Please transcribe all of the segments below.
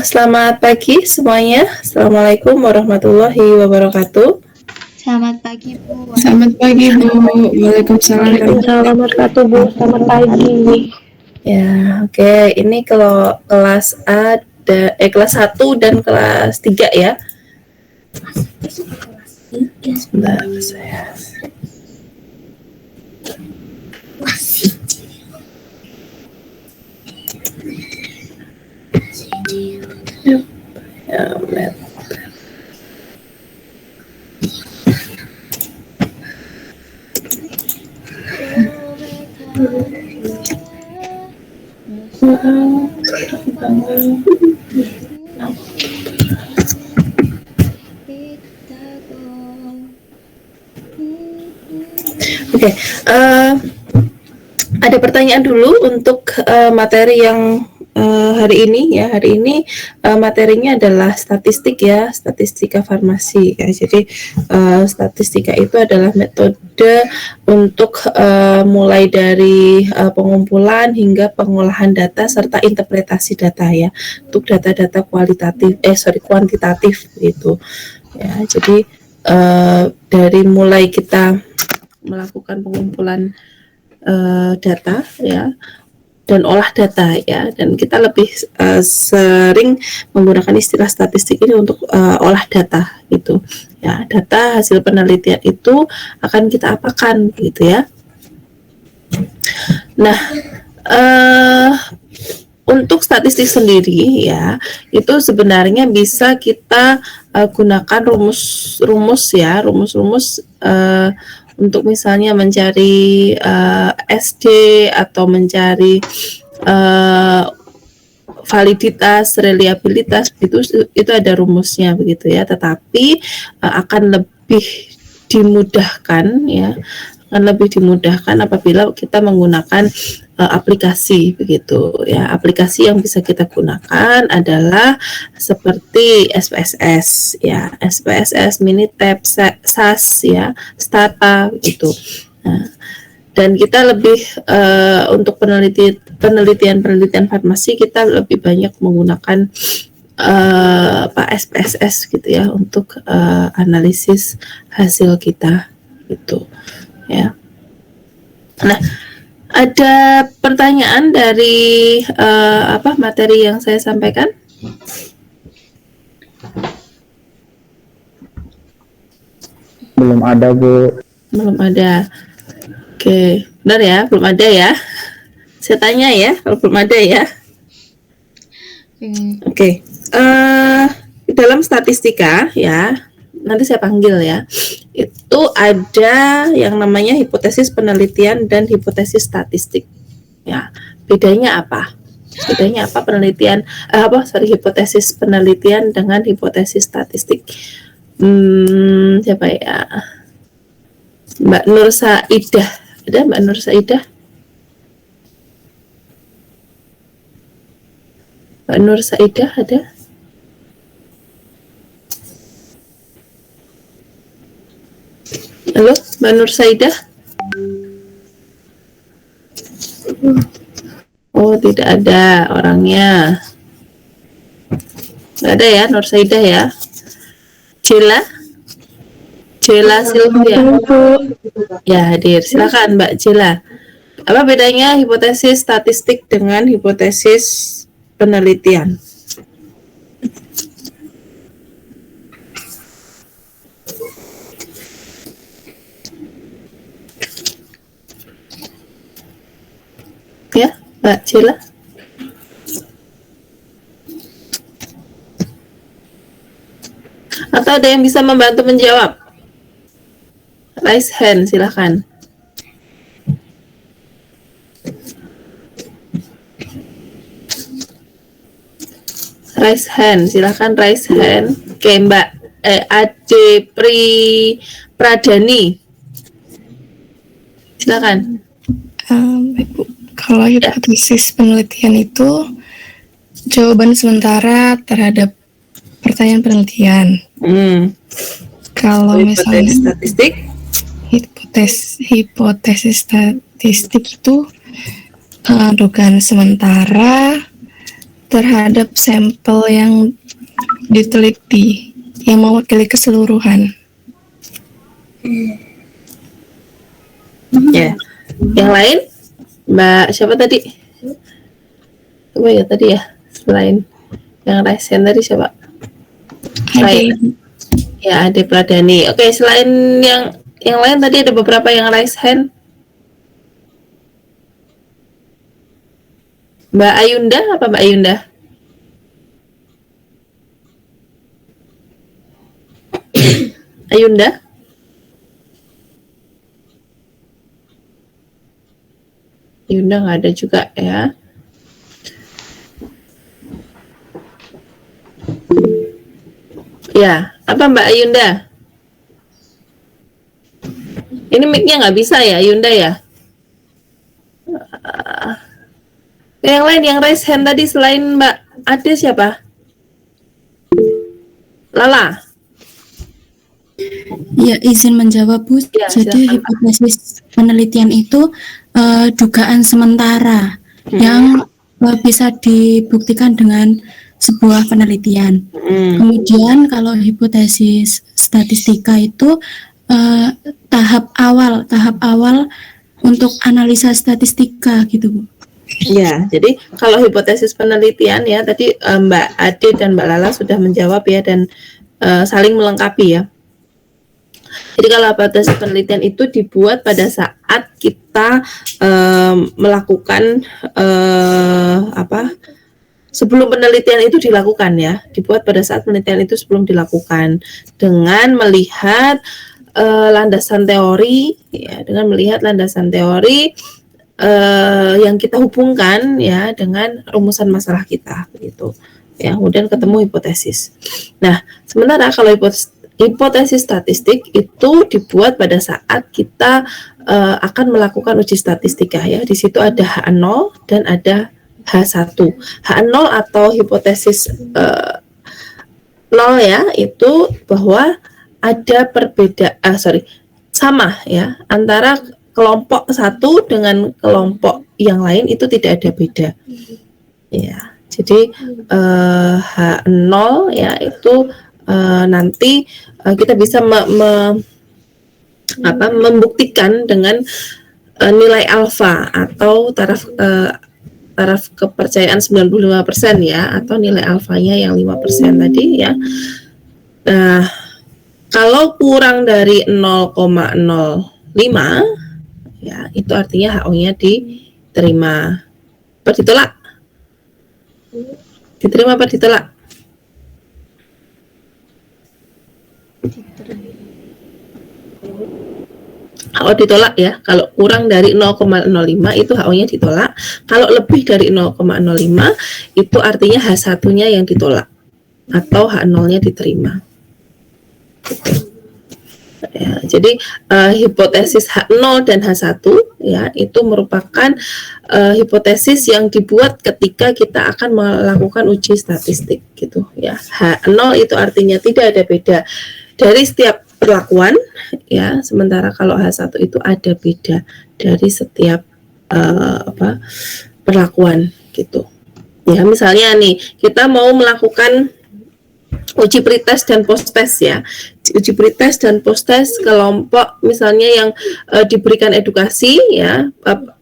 Selamat pagi semuanya. Assalamualaikum warahmatullahi wabarakatuh. Selamat pagi, Bu. Selamat pagi, Bu. Waalaikumsalam warahmatullahi wabarakatuh, Bu. Selamat pagi. Ya, oke. Ini kalau kelas kelas 1 dan kelas 3 ya. Sebentar, saya. Oke, ada pertanyaan dulu untuk materi yang hari ini ya. Hari ini materinya adalah statistik ya, statistika farmasi ya. Jadi statistika itu adalah metode untuk mulai dari pengumpulan hingga pengolahan data serta interpretasi data ya, untuk data-data kuantitatif gitu ya. Jadi dari mulai kita melakukan pengumpulan data ya dan olah data ya, dan kita lebih sering menggunakan istilah statistik ini untuk olah data gitu ya. Data hasil penelitian itu akan kita apakan gitu ya. Nah, untuk statistik sendiri ya, itu sebenarnya bisa kita gunakan rumus untuk misalnya mencari SD atau mencari validitas, reliabilitas, itu ada rumusnya begitu ya. Tetapi akan lebih dimudahkan ya, apabila kita menggunakan aplikasi begitu ya. Aplikasi yang bisa kita gunakan adalah seperti SPSS ya, SPSS, Minitab, SAS ya, Stata begitu. Nah, dan kita lebih untuk penelitian farmasi kita lebih banyak menggunakan SPSS gitu ya, untuk analisis hasil kita gitu ya. Nah, ada pertanyaan dari materi yang saya sampaikan? Belum ada, Bu. Belum ada. Oke, benar ya, belum ada ya. Saya tanya ya, kalau belum ada ya. Oke. Dalam statistika ya, nanti saya panggil ya, itu ada yang namanya hipotesis penelitian dan hipotesis statistik ya. Bedanya apa penelitian hipotesis penelitian dengan hipotesis statistik? Siapa ya? Mbak Nur Saidah, ada Mbak Nur Saidah? Mbak Nur Saidah ada? Halo, Mbak Nur Saidah? Oh, tidak ada orangnya. Nggak ada ya, Nur Saidah ya. Jela Silvia. Ya, hadir. Silakan Mbak Jela. Apa bedanya hipotesis statistik dengan hipotesis penelitian? Ya, Mbak Cila. Atau ada yang bisa membantu menjawab? Raise hand, silakan. Raise hand, silakan raise hand. Oke, Mbak Ade Pradani. Silakan. Baik, Bu. Kalau hipotesis penelitian itu jawaban sementara terhadap pertanyaan penelitian. Kalau misalnya statistik, hipotesis statistik itu dugaan sementara terhadap sampel yang diteliti yang mewakili keseluruhan. Ya. Yang lain? Mbak siapa tadi? Coba ya tadi ya, selain yang raise hand tadi siapa? Ya, Ade Pradani. Oke, selain yang lain tadi ada beberapa yang raise hand. Mbak Ayunda apa Mbak Ayunda? Ayunda? Ayunda nggak ada juga ya. Ya, apa Mbak Ayunda? Ini mic-nya nggak bisa ya, Ayunda ya? Yang lain yang raise hand tadi selain Mbak Ade siapa? Lala? Ya, izin menjawab, Bu. Ya, Jadi silakan, hipotesis penelitian itu dugaan sementara yang bisa dibuktikan dengan sebuah penelitian. Kemudian kalau hipotesis statistika itu tahap awal untuk analisa statistika gitu, Bu. Ya, jadi kalau hipotesis penelitian ya tadi Mbak Ade dan Mbak Lala sudah menjawab ya dan saling melengkapi ya. Jadi kalau hipotesis penelitian itu dibuat pada saat kita melakukan sebelum penelitian itu dilakukan ya, dibuat pada saat penelitian itu sebelum dilakukan dengan melihat landasan teori ya, dengan melihat landasan teori yang kita hubungkan ya dengan rumusan masalah kita begitu ya, kemudian ketemu hipotesis. Nah, sementara kalau hipotesis statistik itu dibuat pada saat kita akan melakukan uji statistika ya. Di situ ada H0 dan ada H1. H0 atau hipotesis 0 ya, itu bahwa ada sama ya antara kelompok satu dengan kelompok yang lain itu tidak ada beda. Ya, jadi H0 ya itu nanti kita bisa membuktikan dengan nilai alfa atau taraf kepercayaan 95% ya, atau nilai alfanya yang 5% tadi ya. Nah, kalau kurang dari 0,05 ya, itu artinya HO-nya diterima. Apa ditolak? Diterima apa ditolak? HO ditolak ya. Kalau kurang dari 0,05 itu HO-nya ditolak. Kalau lebih dari 0,05 itu artinya H1-nya yang ditolak atau H0-nya diterima. Ya, jadi hipotesis H0 dan H1 ya itu merupakan hipotesis yang dibuat ketika kita akan melakukan uji statistik gitu ya. H0 itu artinya tidak ada beda dari setiap perlakuan ya, sementara kalau H1 itu ada beda dari setiap perlakuan gitu. Ya, misalnya nih kita mau melakukan uji pretest dan post-test ya. Uji pretest dan post-test kelompok misalnya yang diberikan edukasi ya,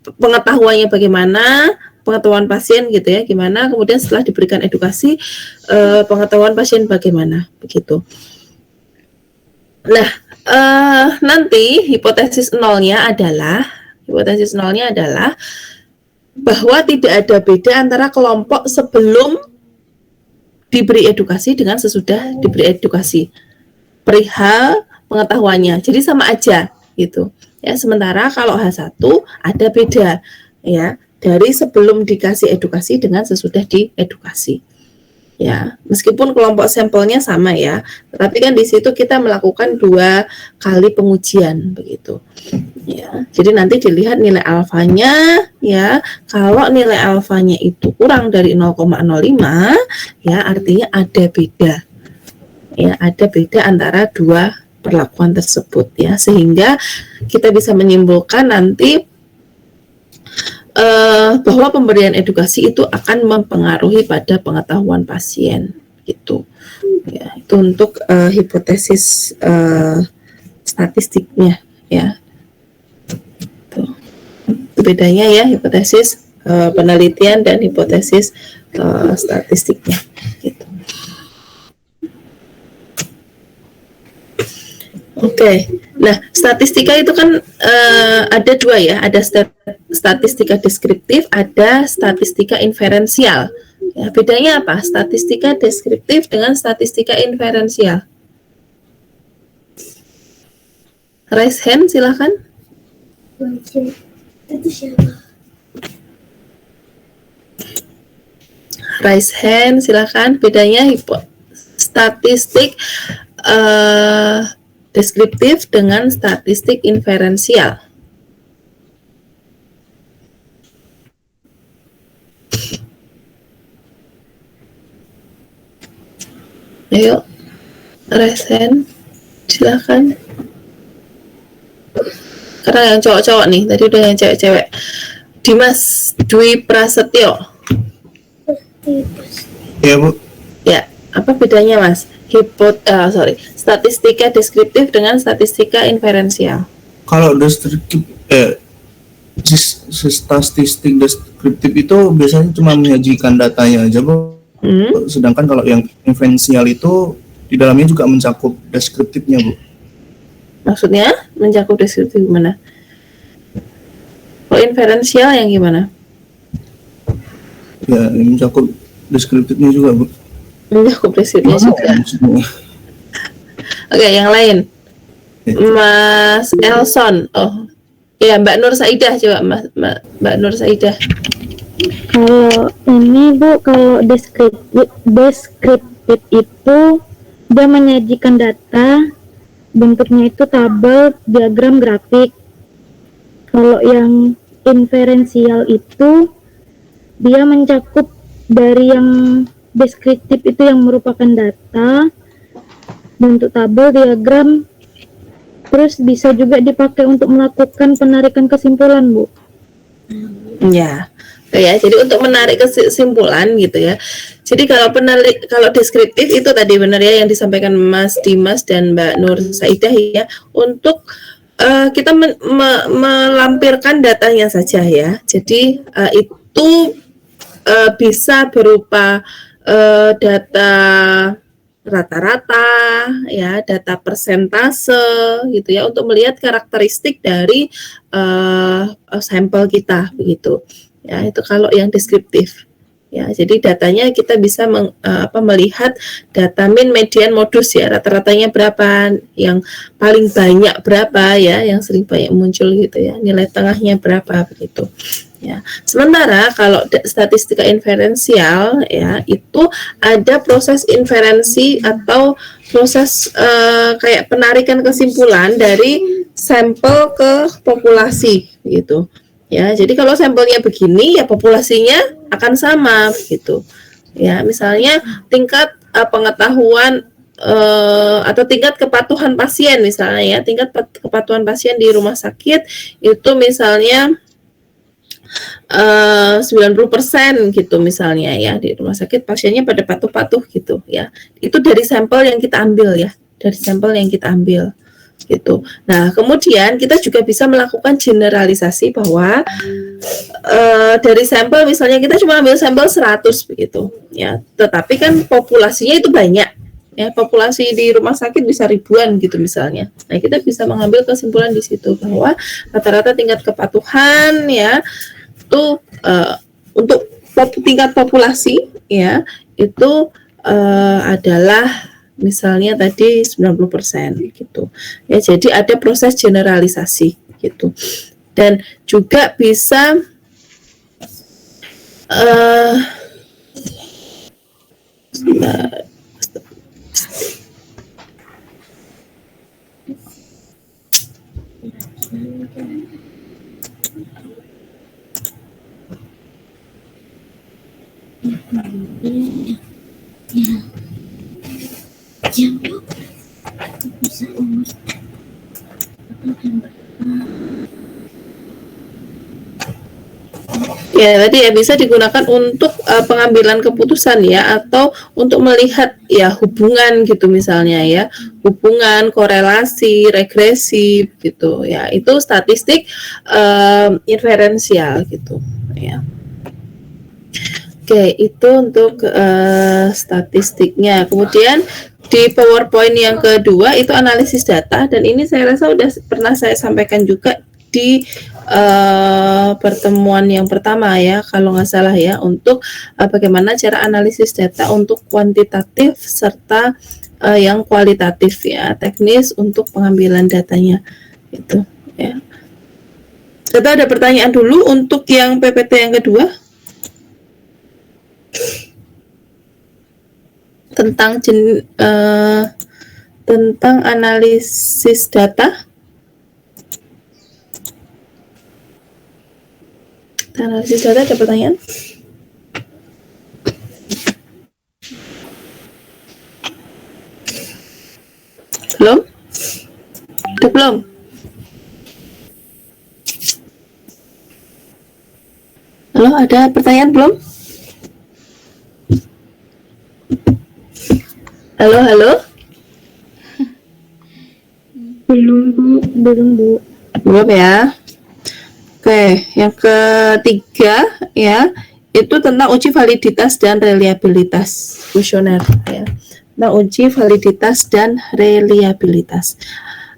pengetahuannya bagaimana, pengetahuan pasien gitu ya, gimana, kemudian setelah diberikan edukasi pengetahuan pasien bagaimana begitu. Nah, nanti hipotesis nolnya adalah bahwa tidak ada beda antara kelompok sebelum diberi edukasi dengan sesudah diberi edukasi perihal pengetahuannya, jadi sama aja gitu ya. Sementara kalau H1 ada beda ya, dari sebelum dikasih edukasi dengan sesudah diedukasi ya, meskipun kelompok sampelnya sama ya, tetapi kan di situ kita melakukan 2 kali pengujian begitu ya. Jadi nanti dilihat nilai alfanya ya. Kalau nilai alfanya itu kurang dari 0,05 ya, artinya ada beda ya, ada beda antara 2 perlakuan tersebut ya, sehingga kita bisa menyimpulkan nanti bahwa pemberian edukasi itu akan mempengaruhi pada pengetahuan pasien gitu. Ya, itu untuk hipotesis statistiknya ya. Itu bedanya ya, hipotesis penelitian dan hipotesis statistiknya gitu. Oke. Nah, statistika itu kan ada dua ya, ada statistika deskriptif, ada statistika inferensial. Ya, bedanya apa? Statistika deskriptif dengan statistika inferensial. Raise hand, silakan. Raise hand, silakan. Bedanya statistik deskriptif dengan statistik inferensial. Ayo, raise hand, silakan. Sekarang yang cowok-cowok nih, tadi udah yang cewek-cewek. Dimas Dwi Prasetyo. Ya Bu, Ya, apa bedanya Mas? Statistika deskriptif dengan statistika inferensial. kalau statistik deskriptif itu biasanya cuma menyajikan datanya aja Bu. Sedangkan kalau yang inferensial itu di dalamnya juga mencakup deskriptifnya Bu. Maksudnya mencakup deskriptif gimana? Kalau inferensial yang gimana? Ya, mencakup deskriptifnya juga Bu. Mencakup deskriptifnya juga. Oke, yang lain. Mas Elson. Oh, ya Mbak Nur Saidah coba Mbak Nur Saidah. Kalau ini Bu, kalau deskriptif itu dia menyajikan data, bentuknya itu tabel, diagram, grafik. Kalau yang inferensial itu dia mencakup dari yang deskriptif itu yang merupakan data, bentuk tabel, diagram, terus bisa juga dipakai untuk melakukan penarikan kesimpulan Bu. Ya. Ya, jadi untuk menarik kesimpulan gitu ya. Jadi kalau deskriptif itu tadi benar ya yang disampaikan Mas Dimas dan Mbak Nur Saidah ya, untuk kita melampirkan datanya saja ya. Jadi itu bisa berupa data rata-rata ya, data persentase gitu ya, untuk melihat karakteristik dari sampel kita begitu. Ya, itu kalau yang deskriptif. Ya, jadi datanya kita bisa melihat data min, median, modus ya, rata-ratanya berapa, yang paling banyak berapa ya, yang sering banyak muncul gitu ya, nilai tengahnya berapa begitu. Ya. Sementara kalau statistika inferensial ya, itu ada proses inferensi atau proses kayak penarikan kesimpulan dari sampel ke populasi gitu. Ya, jadi kalau sampelnya begini ya populasinya akan sama gitu. Ya, misalnya tingkat pengetahuan atau tingkat kepatuhan pasien misalnya ya, tingkat kepatuhan pasien di rumah sakit itu misalnya 90% gitu misalnya ya, di rumah sakit pasiennya pada patuh-patuh gitu ya. Itu dari sampel yang kita ambil ya, dari sampel yang kita ambil gitu. Nah, kemudian kita juga bisa melakukan generalisasi bahwa dari sampel misalnya kita cuma ambil sampel 100 begitu ya, tetapi kan populasinya itu banyak ya, populasi di rumah sakit bisa ribuan gitu misalnya. Nah, kita bisa mengambil kesimpulan di situ bahwa rata-rata tingkat kepatuhan ya itu untuk tingkat populasi ya itu adalah misalnya tadi 90% gitu. Ya, jadi ada proses generalisasi gitu. Dan juga bisa Ya, tadi ya bisa digunakan untuk pengambilan keputusan ya, atau untuk melihat ya hubungan gitu misalnya ya, hubungan, korelasi, regresi gitu ya. Itu statistik inferensial gitu ya. Oke, itu untuk statistiknya. Kemudian di PowerPoint yang kedua itu analisis data, dan ini saya rasa udah pernah saya sampaikan juga di pertemuan yang pertama ya, kalau nggak salah ya, untuk bagaimana cara analisis data untuk kuantitatif serta yang kualitatif ya, teknis untuk pengambilan datanya itu ya. Kita ada pertanyaan dulu untuk yang PPT yang kedua tentang tentang analisis data. Analisis data, ada pertanyaan? Belum? Udah belum? Halo, ada pertanyaan belum? Halo, halo? Belum Bu. Belum ya? Oke, yang ketiga ya, itu tentang uji validitas dan reliabilitas kuesioner ya. Tentang uji validitas dan reliabilitas.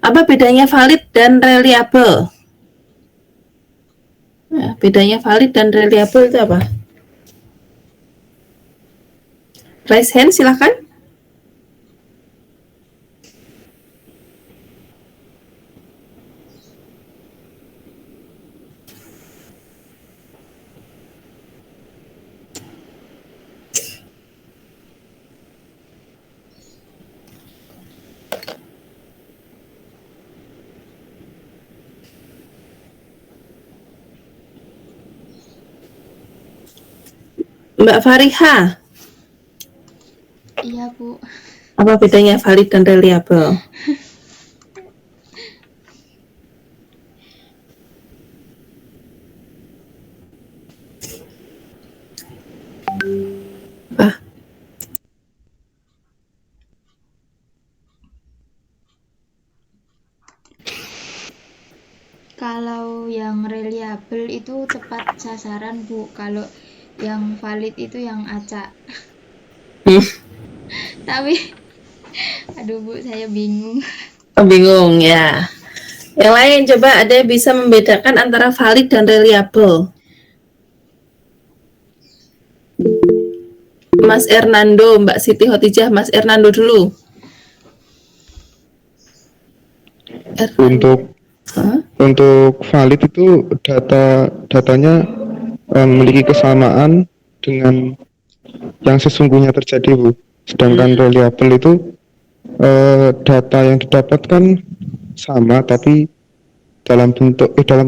Apa bedanya valid dan reliable? Ya, bedanya valid dan reliable itu apa? Raise hand silahkan. Mbak Fariha, Iya, Bu. apa bedanya valid dan reliable? Apa? Kalau yang reliable itu tepat sasaran, Bu. Kalau yang valid itu yang acak. Tapi, aduh Bu, saya bingung. Oh, bingung ya. Yang lain coba ada yang bisa membedakan antara valid dan reliable. Mas Hernando, Mbak Siti Khotijah, Mas Hernando dulu. Untuk Hah? untuk valid itu datanya memiliki kesamaan dengan yang sesungguhnya terjadi, Bu. Sedangkan reliable itu data yang didapatkan sama tapi dalam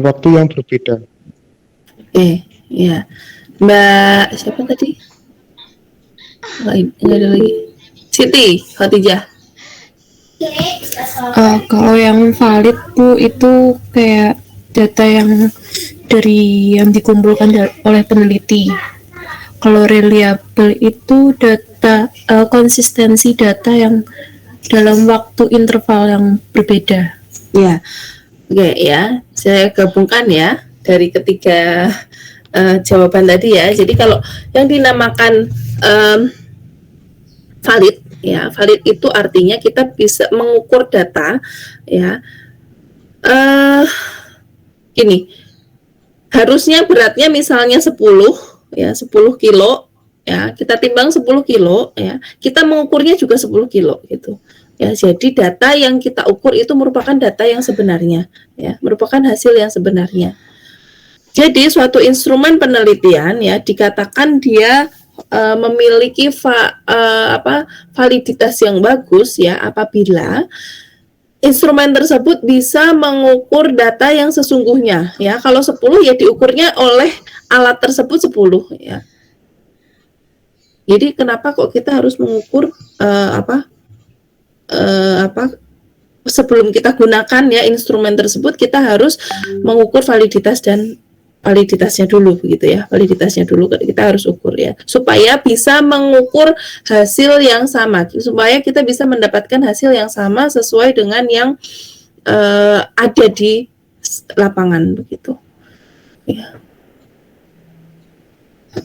waktu yang berbeda. Ya. Mbak siapa tadi? Enggak ada lagi. Siti Khotijah. Kalau yang valid Bu itu kayak data yang dikumpulkan oleh peneliti. Kalau reliable itu data konsistensi data yang dalam waktu interval yang berbeda. Ya, oke ya. Saya gabungkan ya dari ketiga jawaban tadi ya. Jadi kalau yang dinamakan valid, ya valid itu artinya kita bisa mengukur data, ya. Ini harusnya beratnya misalnya 10 kilo, ya kita timbang 10 kilo, ya kita mengukurnya juga 10 kilo gitu. Ya, jadi data yang kita ukur itu merupakan data yang sebenarnya, ya, merupakan hasil yang sebenarnya. Jadi suatu instrumen penelitian ya dikatakan dia memiliki validitas yang bagus ya apabila instrumen tersebut bisa mengukur data yang sesungguhnya ya. Kalau 10 ya diukurnya oleh alat tersebut 10 ya. Jadi kenapa kok kita harus mengukur sebelum kita gunakan ya instrumen tersebut, kita harus mengukur validitas dan validitasnya dulu begitu ya. Validitasnya dulu kita harus ukur ya, supaya bisa mengukur hasil yang sama, supaya kita bisa mendapatkan hasil yang sama sesuai dengan yang ada di lapangan begitu. Ya.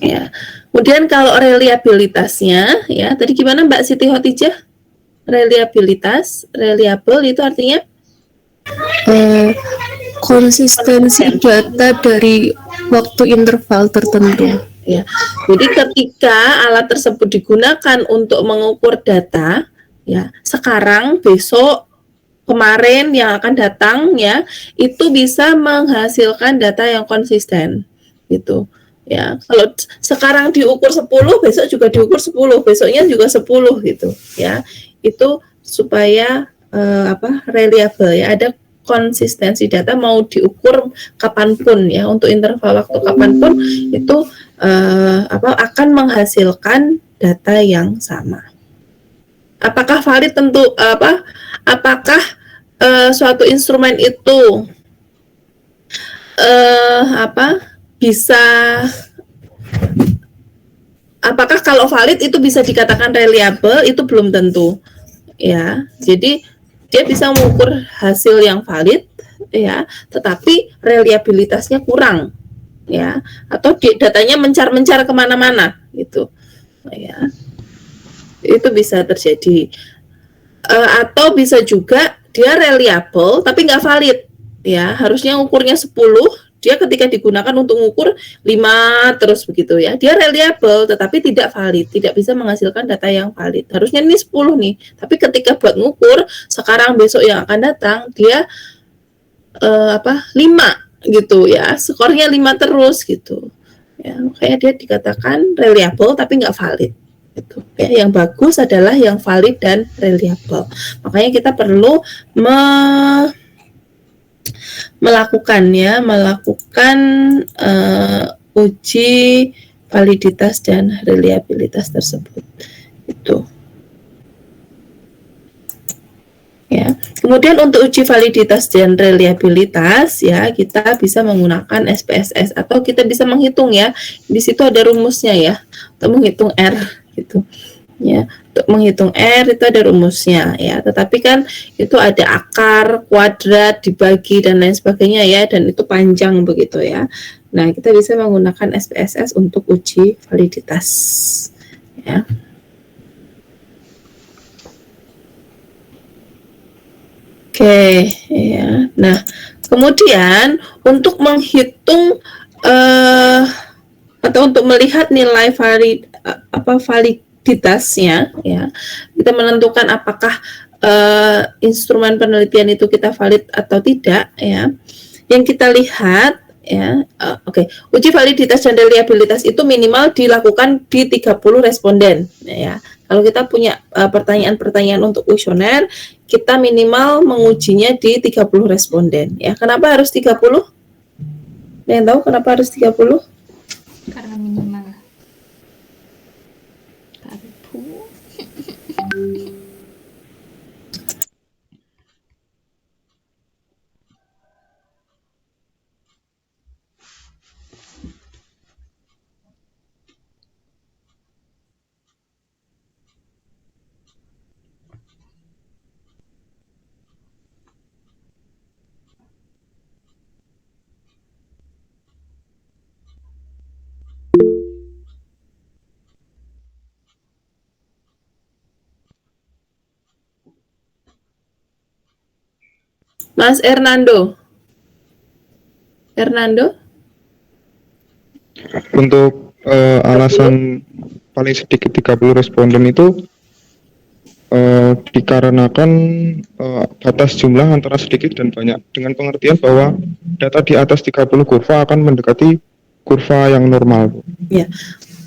Ya. Kemudian kalau reliabilitasnya ya, tadi gimana Mbak Siti Khotijah? Reliable itu artinya konsistensi data dari waktu interval tertentu. Ya. Jadi ketika alat tersebut digunakan untuk mengukur data, ya, sekarang, besok, kemarin yang akan datang ya, itu bisa menghasilkan data yang konsisten gitu. Ya, kalau sekarang diukur 10, besok juga diukur 10, besoknya juga 10 gitu ya. Itu supaya reliable ya, ada konsistensi data mau diukur kapanpun ya, untuk interval waktu kapanpun itu akan menghasilkan data yang sama. Apakah valid? Tentu apakah suatu instrumen itu bisa, apakah kalau valid itu bisa dikatakan reliable? Itu belum tentu ya. Jadi dia bisa mengukur hasil yang valid ya, tetapi reliabilitasnya kurang ya, atau datanya mencar-mencar kemana-mana gitu ya, itu bisa terjadi. Atau bisa juga dia reliable tapi nggak valid ya, harusnya ukurnya 10, dia ketika digunakan untuk mengukur 5 terus begitu ya, dia reliable tetapi tidak valid, tidak bisa menghasilkan data yang valid. Harusnya ini 10 nih, tapi ketika buat ngukur sekarang besok yang akan datang dia 5 gitu ya, skornya 5 terus gitu ya, makanya dia dikatakan reliable tapi nggak valid gitu ya. Yang bagus adalah yang valid dan reliable. Makanya kita perlu melakukan uji validitas dan reliabilitas tersebut itu ya. Kemudian untuk uji validitas dan reliabilitas ya, kita bisa menggunakan SPSS atau kita bisa menghitung ya, di situ ada rumusnya ya, untuk menghitung R gitu ya. Untuk menghitung R itu ada rumusnya ya, tetapi kan itu ada akar, kuadrat, dibagi dan lain sebagainya ya, dan itu panjang begitu ya. Nah, kita bisa menggunakan SPSS untuk uji validitas ya. Oke ya. Nah, kemudian untuk menghitung atau untuk melihat nilai validitasnya ya, kita menentukan apakah instrumen penelitian itu kita valid atau tidak ya. Yang kita lihat ya, uji validitas dan reliabilitas itu minimal dilakukan di 30 responden ya. Kalau kita punya pertanyaan-pertanyaan untuk kuesioner, kita minimal mengujinya di 30 responden ya. Kenapa harus 30? Ada yang tahu kenapa harus 30? Karena minimal. Mas Hernando. Untuk alasan paling sedikit 30 responden itu dikarenakan batas jumlah antara sedikit dan banyak, dengan pengertian bahwa data di atas 30 kurva akan mendekati kurva yang normal. Ya.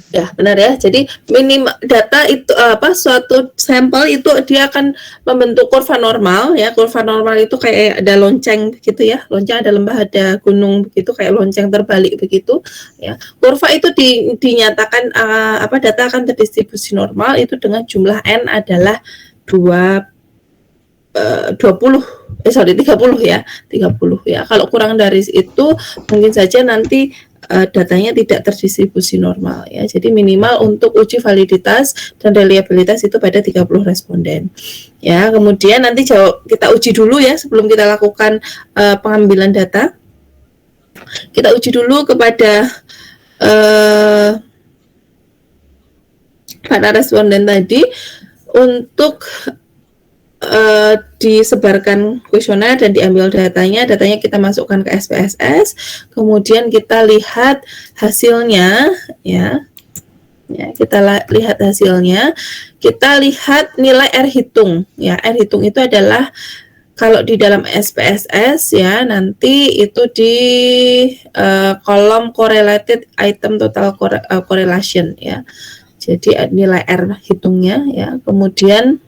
Ya, benar ya. Jadi minimal data itu suatu sampel itu dia akan membentuk kurva normal ya. Kurva normal itu kayak ada lonceng begitu ya. Lonceng, ada lembah, ada gunung begitu, kayak lonceng terbalik begitu ya. Kurva itu dinyatakan data akan terdistribusi normal itu dengan jumlah n adalah 2 30 ya, 30 ya. Kalau kurang dari itu mungkin saja nanti datanya tidak terdistribusi normal ya. Jadi minimal untuk uji validitas dan reliabilitas itu pada 30 responden. Ya, kemudian nanti kita uji dulu ya sebelum kita lakukan pengambilan data. Kita uji dulu kepada para responden tadi untuk disebarkan kuesioner dan diambil datanya kita masukkan ke SPSS, kemudian kita lihat hasilnya ya kita lihat hasilnya, kita lihat nilai R hitung ya. R hitung itu adalah kalau di dalam SPSS ya nanti itu di kolom correlated item total correlation ya. Jadi nilai R hitungnya ya, kemudian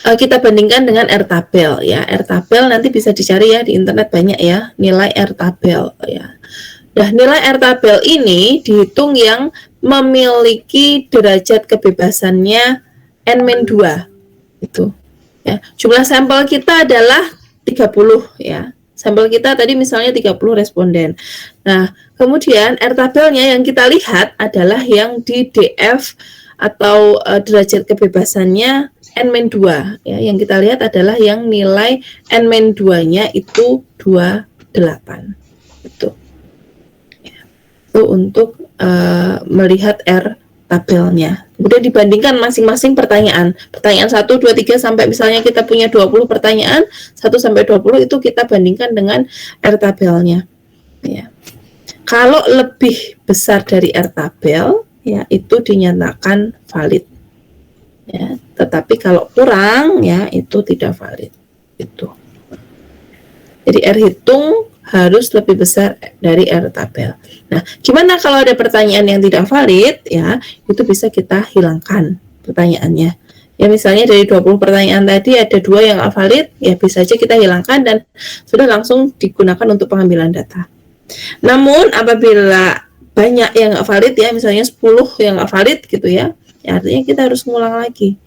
kita bandingkan dengan R tabel ya. R tabel nanti bisa dicari ya di internet banyak ya nilai R tabel ya. Nah, nilai R tabel ini dihitung yang memiliki derajat kebebasannya N-2 itu ya. Jumlah sampel kita adalah 30 ya. Sampel kita tadi misalnya 30 responden. Nah, kemudian R tabelnya yang kita lihat adalah yang di DF atau derajat kebebasannya N-2 ya. Yang kita lihat adalah yang nilai N-2-nya itu 28 itu ya. Itu untuk melihat R tabelnya. Kemudian dibandingkan masing-masing pertanyaan 1, 2, 3 sampai misalnya kita punya 20 pertanyaan 1 sampai 20 itu kita bandingkan dengan R tabelnya ya. Kalau lebih besar dari R tabel ya itu dinyatakan valid ya, tetapi kalau kurang ya itu tidak valid itu. Jadi R hitung harus lebih besar dari R tabel. Nah, gimana kalau ada pertanyaan yang tidak valid ya, itu bisa kita hilangkan pertanyaannya. Ya misalnya dari 20 pertanyaan tadi ada 2 yang valid, ya bisa saja kita hilangkan dan sudah langsung digunakan untuk pengambilan data. Namun apabila banyak yang nggak valid ya, misalnya 10 yang nggak valid gitu ya, ya artinya kita harus ngulang lagi.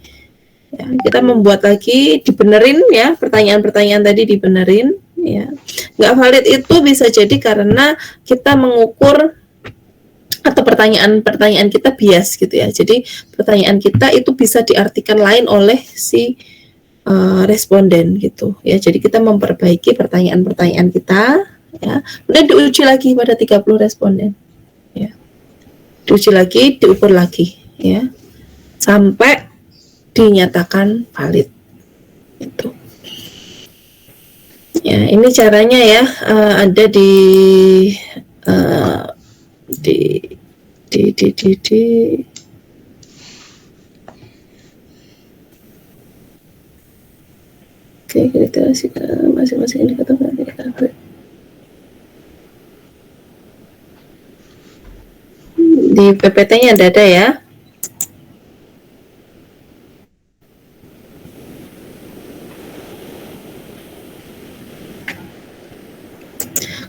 Ya, kita membuat lagi, dibenerin ya, pertanyaan-pertanyaan tadi dibenerin ya. Nggak valid itu bisa jadi karena kita mengukur atau pertanyaan-pertanyaan kita bias gitu ya. Jadi pertanyaan kita itu bisa diartikan lain oleh si responden gitu ya. Jadi kita memperbaiki pertanyaan-pertanyaan kita ya. Kemudian diuji lagi pada 30 responden ya. Diuji lagi, diukur lagi ya. Sampai dinyatakan valid itu ya. Ini caranya ya, ada di oke, kita masing-masing indikator di PPT-nya ada ya.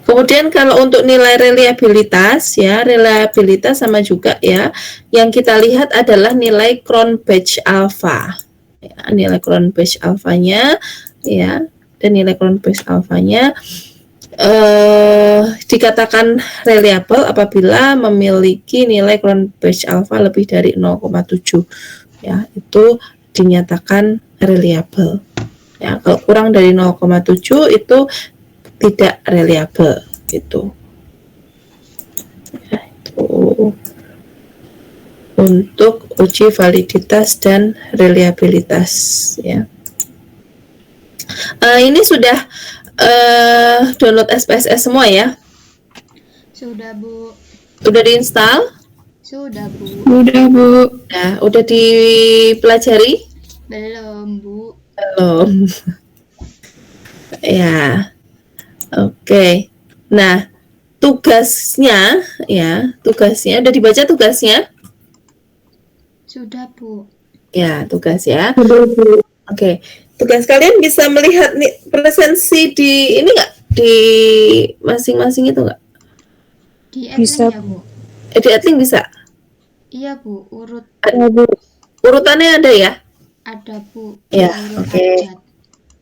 Kemudian kalau untuk nilai reliabilitas ya, reliabilitas sama juga ya. Yang kita lihat adalah nilai Cronbachh alpha. Ya, nilai Cronbachh alphanya ya, dan nilai Cronbachh alphanya dikatakan reliable apabila memiliki nilai Cronbachh alpha lebih dari 0,7 ya, itu dinyatakan reliable. Ya, kalau kurang dari 0,7 itu tidak reliable gitu. Ya, itu untuk uji validitas dan reliabilitas ya. Ini sudah download SPSS semua ya? Sudah, Bu. Udah diinstal? Sudah, Bu. Udah, Bu. Nah, udah dipelajari? Belum, Bu. Belum. Ya. Oke. Nah, tugasnya udah dibaca tugasnya? Sudah, Bu. Ya, tugas ya. Oke. Tugas kalian bisa melihat nih presensi di ini nggak? Di masing-masing itu nggak? Di Bisa. Adlink ya, Bu? Di Adlink bisa? Iya, Bu. Urut Urutannya ada ya? Ada Bu. Ya, Urut oke. abjad.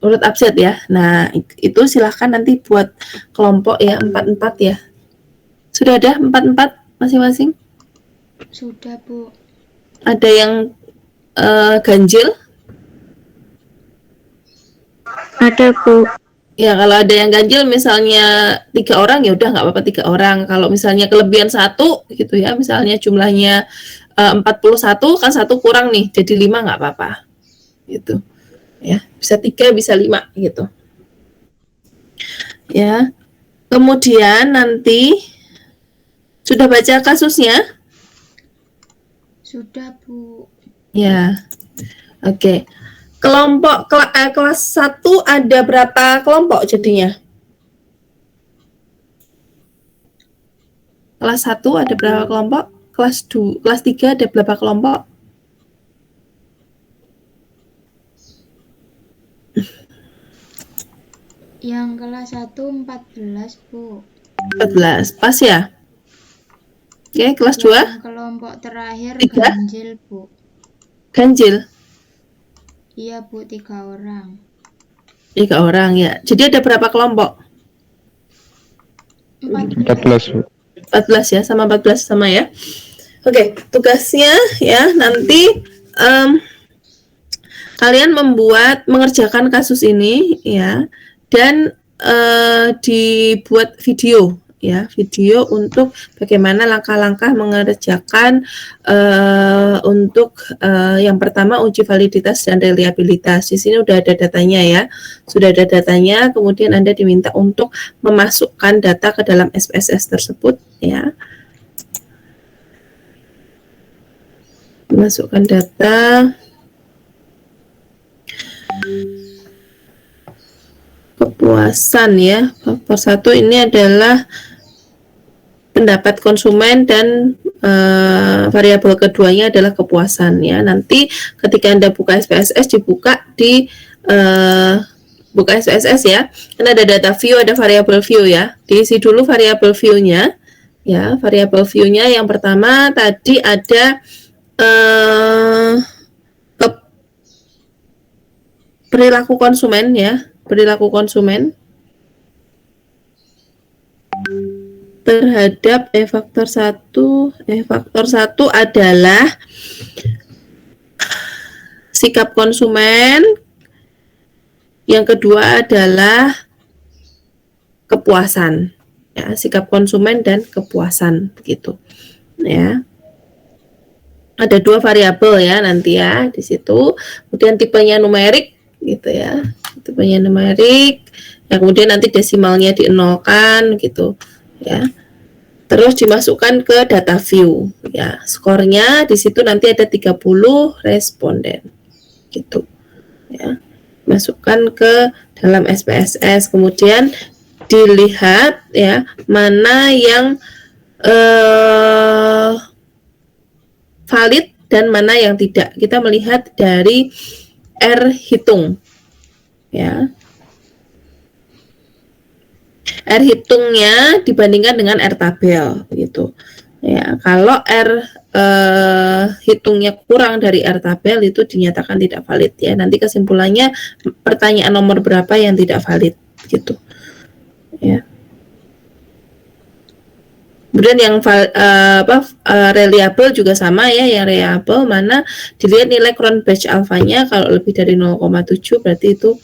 Urut abjad ya. Nah, itu silahkan nanti buat kelompok ya, 4-4 ya. Sudah ada 4-4 masing-masing? Sudah Bu. Ada yang ganjil? Ada Bu. Ya, kalau ada yang ganjil misalnya 3 orang ya udah nggak apa-apa 3 orang. Kalau misalnya kelebihan 1 gitu ya, misalnya jumlahnya 41 kan 1 kurang nih, jadi 5 nggak apa-apa. Gitu. Ya, bisa 3, bisa 5 gitu. Ya. Kemudian nanti sudah baca kasusnya? Sudah Bu. Ya. Oke. Kelompok kelas 1 ada berapa kelompok jadinya? Kelas 1 ada berapa kelompok? Kelas 3 ada berapa kelompok? Yang kelas 1 14 Bu. 14. Pas ya? Oke, kelas 2 Yang kelompok terakhir 3 ganjil Bu. ganjil. Iya Bu, 3 orang. 3 orang ya. Jadi ada berapa kelompok? 14 Bu. 14 ya, sama 14 sama ya. Oke, tugasnya ya nanti kalian mengerjakan kasus ini ya, dan dibuat video ya, video untuk bagaimana langkah-langkah mengerjakan untuk yang pertama uji validitas dan reliabilitas. Di sini udah ada datanya ya, sudah ada datanya. Kemudian Anda diminta untuk memasukkan data ke dalam SPSS tersebut ya. Masukkan data, kepuasan ya. Faktor 1 ini adalah pendapat konsumen dan variabel keduanya adalah kepuasan ya. Nanti ketika Anda buka SPSS dibuka di buka SPSS ya. Kan ada data view, ada variabel view ya. Diisi dulu variabel view-nya ya. Variabel view-nya yang pertama tadi ada perilaku konsumen ya, perilaku konsumen terhadap faktor 1 adalah sikap konsumen, yang kedua adalah kepuasan ya, sikap konsumen dan kepuasan begitu ya. Ada 2 variabel ya nanti ya di situ. Kemudian tipenya numerik gitu ya. Tipenya numerik. Ya, kemudian nanti desimalnya dienolkan gitu ya. Terus dimasukkan ke data view ya. Skornya di situ nanti ada 30 responden. Gitu. Ya. Masukkan ke dalam SPSS. Kemudian dilihat ya mana yang valid dan mana yang tidak. Kita melihat dari R hitung ya. R hitungnya dibandingkan dengan R tabel gitu ya. Kalau R hitungnya kurang dari R tabel itu dinyatakan tidak valid ya. Nanti kesimpulannya pertanyaan nomor berapa yang tidak valid gitu ya. Kemudian yang reliable juga sama ya, yang reliable mana dilihat nilai Cron batch alfanya kalau lebih dari 0,7 berarti itu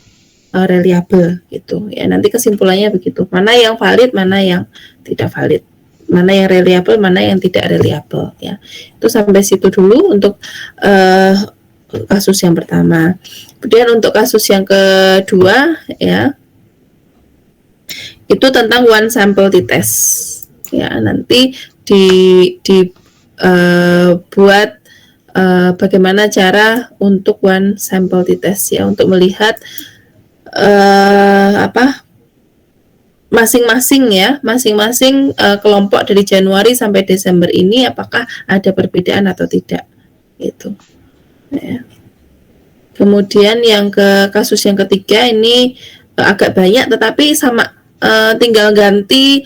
reliable gitu ya. Nanti kesimpulannya begitu, mana yang valid, mana yang tidak valid, mana yang reliable, mana yang tidak reliable ya. Itu sampai situ dulu untuk kasus yang pertama. Kemudian untuk kasus yang kedua ya, itu tentang one sample t-test ya. Nanti dibuat bagaimana cara untuk one sample t-test ya, untuk melihat masing-masing ya, masing-masing kelompok dari Januari sampai Desember ini apakah ada perbedaan atau tidak gitu ya. Kemudian yang kasus yang ketiga ini agak banyak tetapi sama, tinggal ganti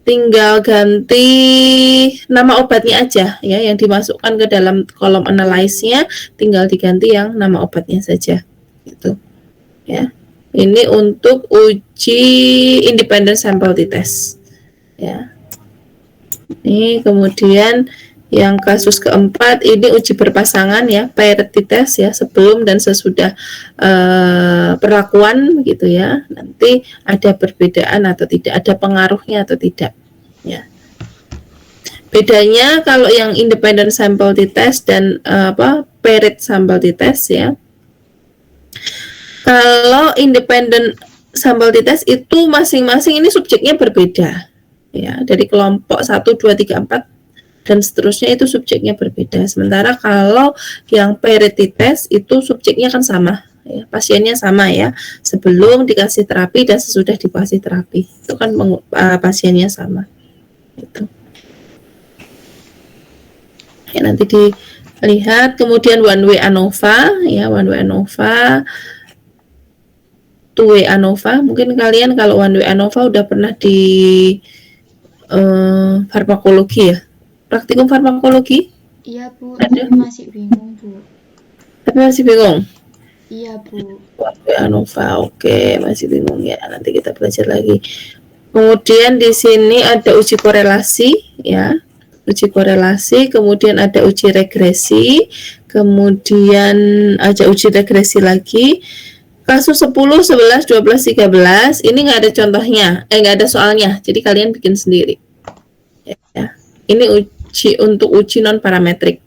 tinggal ganti nama obatnya aja ya, yang dimasukkan ke dalam kolom analyze-nya tinggal diganti yang nama obatnya saja gitu ya. Ini untuk uji independent sample t-test ya. Ini kemudian yang kasus keempat ini uji berpasangan ya, paired t-test ya, sebelum dan sesudah perlakuan gitu ya. Nanti ada perbedaan atau tidak, ada pengaruhnya atau tidak ya. Bedanya kalau yang independent sample t-test dan paired sample t-test ya. Kalau independent sample t-test itu masing-masing ini subjeknya berbeda ya, dari kelompok 1, 2, 3, 4 dan seterusnya itu subjeknya berbeda. Sementara kalau yang paired t-test itu subjeknya kan sama ya, pasiennya sama ya, sebelum dikasih terapi dan sesudah dikasih terapi itu kan pasiennya sama itu ya. Nanti dilihat kemudian one way ANOVA ya, one way ANOVA, two way ANOVA. Mungkin kalian kalau one way ANOVA udah pernah di farmakologi ya, praktikum farmakologi. Iya Bu, tapi masih bingung Bu. Tapi masih bingung? Iya Bu. ANOVA, oke, masih bingung ya. Nanti kita belajar lagi. Kemudian di sini ada uji korelasi ya, uji korelasi. Kemudian ada uji regresi. Kemudian ada uji regresi lagi. Kasus 10, 11, 12, 13 ini nggak ada contohnya, nggak ada soalnya. Jadi kalian bikin sendiri. Ya. Ini untuk uji non parametrik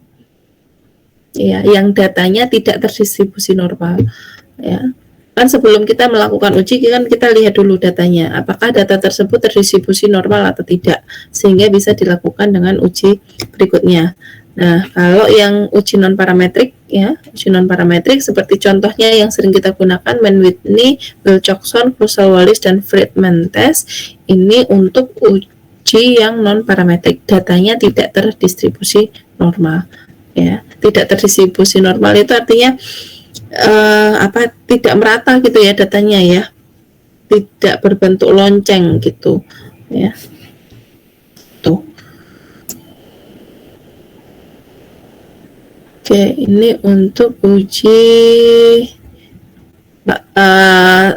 ya, yang datanya tidak terdistribusi normal ya. Kan sebelum kita melakukan uji kan kita lihat dulu datanya, apakah data tersebut terdistribusi normal atau tidak, sehingga bisa dilakukan dengan uji berikutnya. Nah, kalau yang uji non parametrik ya, uji non parametrik seperti contohnya yang sering kita gunakan Mann-Whitney, Wilcoxon, Krusell-Wallis dan Friedman test, ini untuk uji yang non parametrik, datanya tidak terdistribusi normal ya. Tidak terdistribusi normal itu artinya tidak merata gitu ya datanya ya, tidak berbentuk lonceng gitu ya. Tuh. Oke, ini untuk uji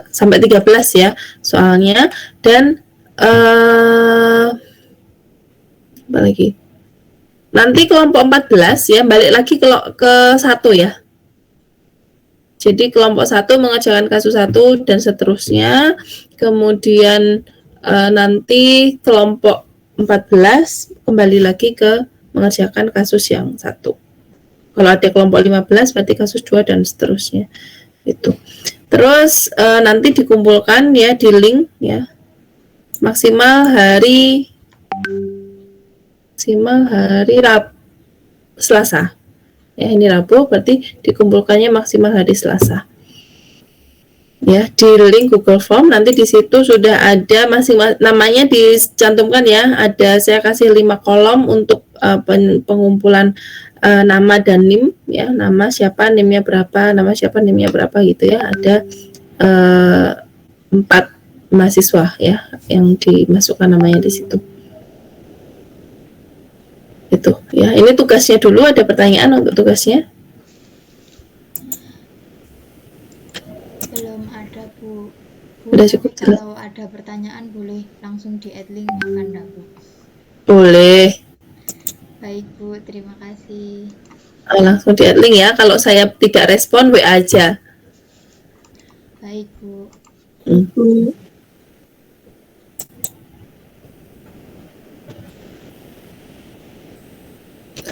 sampai 13 ya soalnya. Dan apa lagi? Nanti kelompok 14 ya, balik lagi ke 1 ya. Jadi kelompok 1 mengerjakan kasus 1 dan seterusnya. Kemudian nanti kelompok 14 kembali lagi ke mengerjakan kasus yang 1. Kalau ada kelompok 15 berarti kasus 2 dan seterusnya. Itu. Terus nanti dikumpulkan ya di link ya. Maksimal hari Selasa. Ya, ini Rabu berarti dikumpulkannya maksimal hari Selasa. Ya, di link Google Form nanti di situ sudah ada namanya dicantumkan ya. Ada saya kasih 5 kolom untuk pengumpulan nama dan NIM ya. Nama siapa, NIM-nya berapa, nama siapa, NIM-nya berapa gitu ya. Ada 4 mahasiswa ya yang dimasukkan namanya di situ. Itu ya, ini tugasnya dulu. Ada pertanyaan untuk tugasnya? Belum ada Bu. Udah cukup jelas. Kalau ada pertanyaan boleh langsung di add link Anda Bu. Boleh. Baik Bu, terima kasih. Langsung di add link ya. Kalau saya tidak respon WA aja. Baik Bu.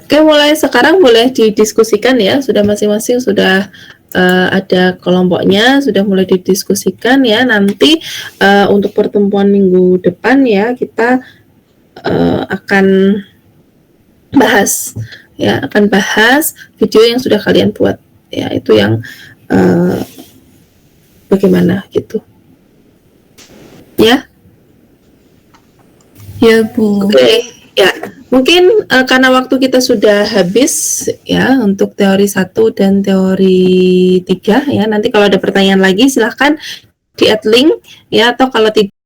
Oke, mulai sekarang boleh didiskusikan ya. Sudah masing-masing sudah ada kelompoknya, sudah mulai didiskusikan ya. Nanti untuk pertemuan minggu depan ya kita akan bahas ya, akan bahas video yang sudah kalian buat ya. Itu yang bagaimana gitu ya. Ya Bu. Oke. Ya, mungkin karena waktu kita sudah habis ya untuk teori 1 dan teori 3 ya. Nanti kalau ada pertanyaan lagi silahkan di add link ya, atau kalau tidak